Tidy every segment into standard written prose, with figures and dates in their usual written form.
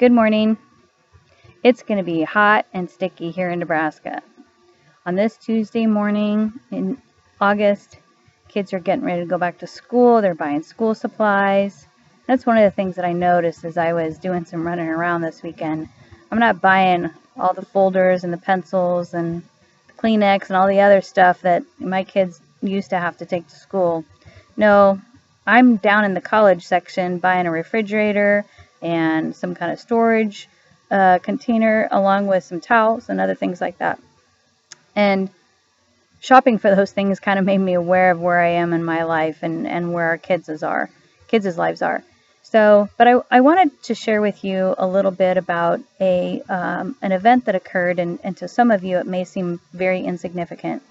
Good morning. It's going to be hot and sticky here in Nebraska. On this Tuesday morning in August, kids are getting ready to go back to school. They're buying school supplies. That's one of the things that I noticed as I was doing some running around this weekend. I'm not buying all the folders and the pencils and the Kleenex and all the other stuff that my kids used to have to take to school. No, I'm down in the college section buying a refrigerator and some kind of storage container along with some towels and other things like that. And shopping for those things kind of made me aware of where I am in my life and where our kids' lives are. So, but I wanted to share with you a little bit about an event that occurred, and to some of you it may seem very insignificant.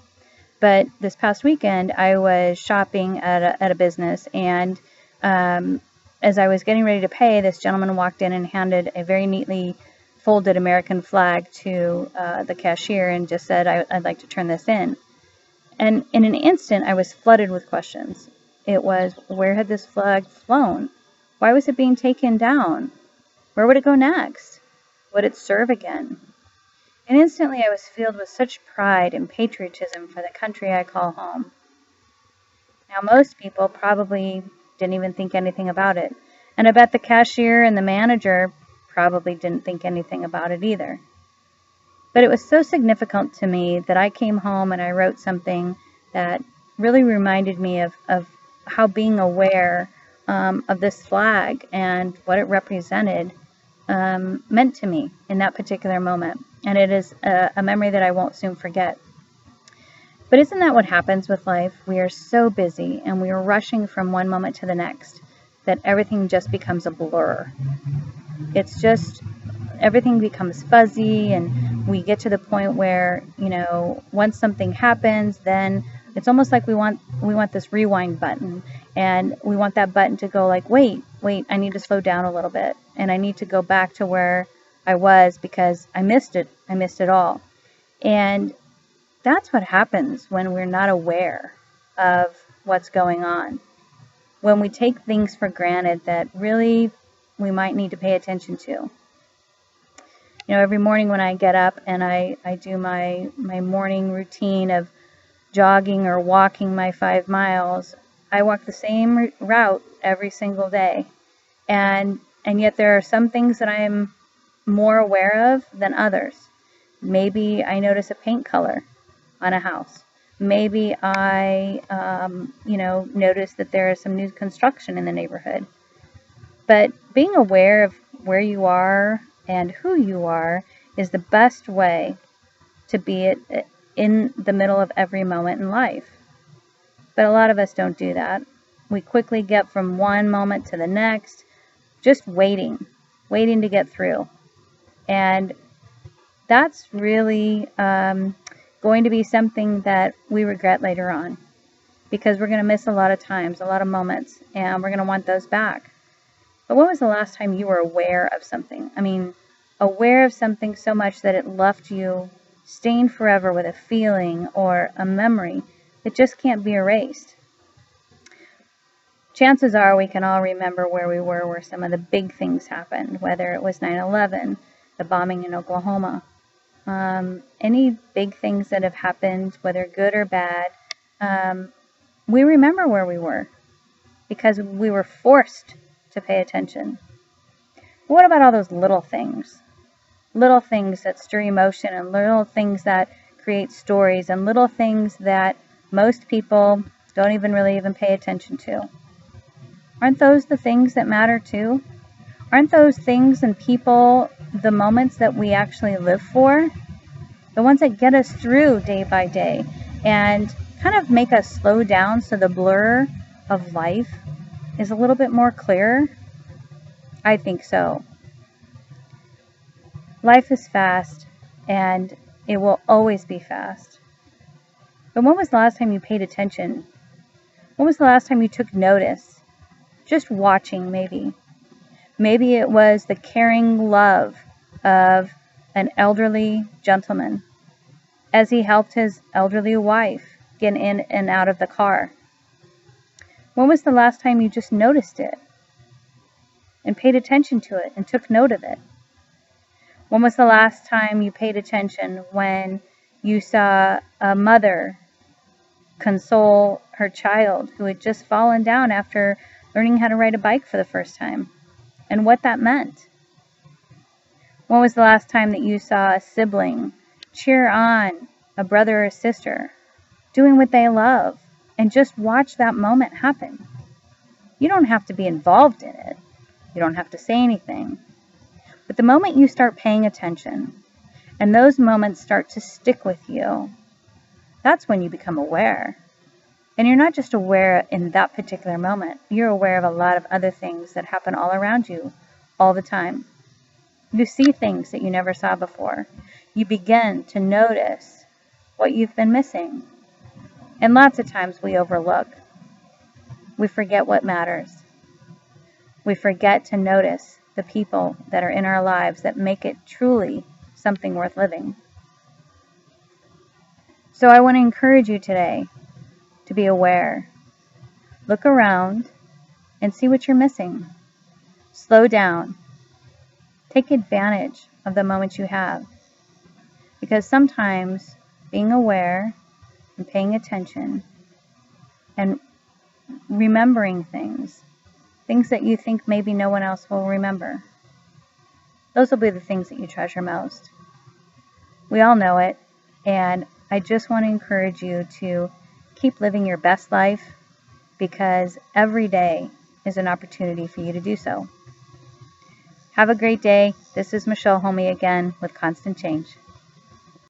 But this past weekend, I was shopping at a business, and as I was getting ready to pay, this gentleman walked in and handed a very neatly folded American flag to the cashier and just said, I'd like to turn this in. And in an instant, I was flooded with questions. It was, where had this flag flown? Why was it being taken down? Where would it go next? Would it serve again? And instantly I was filled with such pride and patriotism for the country I call home. Now, most people probably didn't even think anything about it. And I bet the cashier and the manager probably didn't think anything about it either. But it was so significant to me that I came home and I wrote something that really reminded me of how being aware of this flag and what it represented meant to me in that particular moment. And it is a memory that I won't soon forget. But isn't that what happens with life? We are so busy and we are rushing from one moment to the next that everything just becomes a blur. It's just, everything becomes fuzzy, and we get to the point where, once something happens, then it's almost like we want this rewind button, and we want that button to go like, wait, I need to slow down a little bit, and I need to go back to where I was because I missed it all. And that's what happens when we're not aware of what's going on. When we take things for granted that really we might need to pay attention to. Every morning when I get up and I do my morning routine of jogging or walking my 5 miles, I walk the same route every single day. And yet there are some things that I am more aware of than others. Maybe I notice a paint color on a house. Maybe I, notice that there is some new construction in the neighborhood. But being aware of where you are and who you are is the best way to be in the middle of every moment in life. But a lot of us don't do that. We quickly get from one moment to the next, just waiting to get through. And that's really going to be something that we regret later on, because we're going to miss a lot of times, a lot of moments, and we're going to want those back. But when was the last time you were aware of something? I mean, aware of something so much that it left you stained forever with a feeling or a memory that just can't be erased. Chances are we can all remember where we were where some of the big things happened, whether it was 9/11, the bombing in Oklahoma, any big things that have happened, whether good or bad. We remember where we were because we were forced to pay attention. What about all those little things? Little things that stir emotion, and little things that create stories, and little things that most people don't even pay attention to. Aren't those the things that matter too? Aren't those things and people the moments that we actually live for? The ones that get us through day by day and kind of make us slow down so the blur of life is a little bit more clear? I think so. Life is fast, and it will always be fast. But when was the last time you paid attention? When was the last time you took notice? Just watching, maybe. Maybe it was the caring love of an elderly gentleman as he helped his elderly wife get in and out of the car. When was the last time you just noticed it and paid attention to it and took note of it? When was the last time you paid attention when you saw a mother console her child who had just fallen down after learning how to ride a bike for the first time, and what that meant? When was the last time that you saw a sibling cheer on a brother or sister doing what they love, and just watch that moment happen? You don't have to be involved in it. You don't have to say anything. But the moment you start paying attention and those moments start to stick with you, that's when you become aware. And you're not just aware in that particular moment. You're aware of a lot of other things that happen all around you all the time. You see things that you never saw before. You begin to notice what you've been missing. And lots of times we overlook. We forget what matters. We forget to notice the people that are in our lives that make it truly something worth living. So I want to encourage you today to be aware. Look around and see what you're missing. Slow down. Take advantage of the moments you have. Because sometimes being aware and paying attention and remembering things that you think maybe no one else will remember, those will be the things that you treasure most. We all know it, and I just want to encourage you to keep living your best life, because every day is an opportunity for you to do so. Have a great day. This is Michelle Homme again with Constant Change.